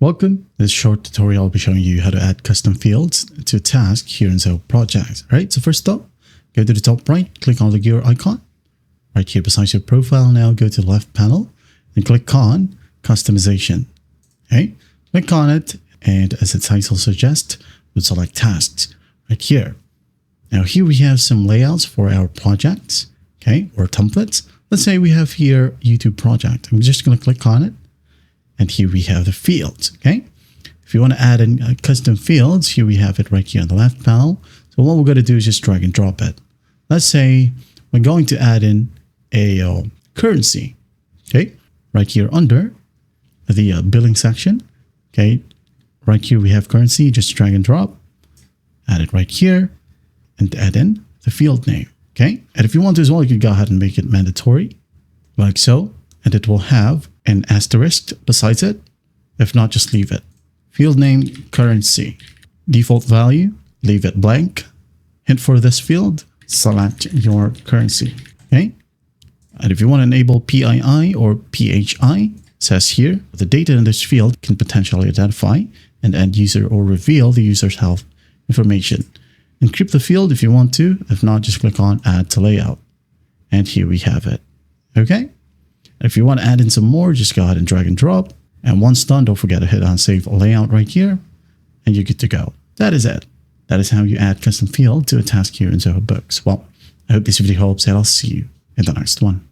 Welcome. This short tutorial will be showing you how to add custom fields to a task here in Zoho Projects. All right, so first up, go to the top right, click on the gear icon. Right here beside your profile, now go to the left panel and click on Customization. Okay, click on it, and as the title suggests, we'll select Tasks right here. Now here we have some layouts for our projects, okay, or templates. Let's say we have here YouTube project. I'm just going to click on it. And here we have the fields, okay? If you want to add in custom fields, here we have it right here on the left panel. So what we're going to do is just drag and drop it. Let's say we're going to add in a currency, okay? Right here under the billing section, okay? Right here we have currency, just drag and drop, add it right here, and add in the field name, okay? And if you want to as well, you can go ahead and make it mandatory, like so, and it will have an asterisk besides it. If not, just leave it. Field name, currency. Default value, leave it blank. Hint for this field, select your currency, okay? And if you want to enable PII or PHI, says here, the data in this field can potentially identify an end user or reveal the user's health information. Encrypt the field if you want to. If not, just click on Add to Layout. And here we have it, okay? If you want to add in some more, just go ahead and drag and drop. And once done, don't forget to hit on Save Layout right here, and you're good to go. That is it. That is how you add custom field to a task here in Zoho Books. Well, I hope this video helps, and I'll see you in the next one.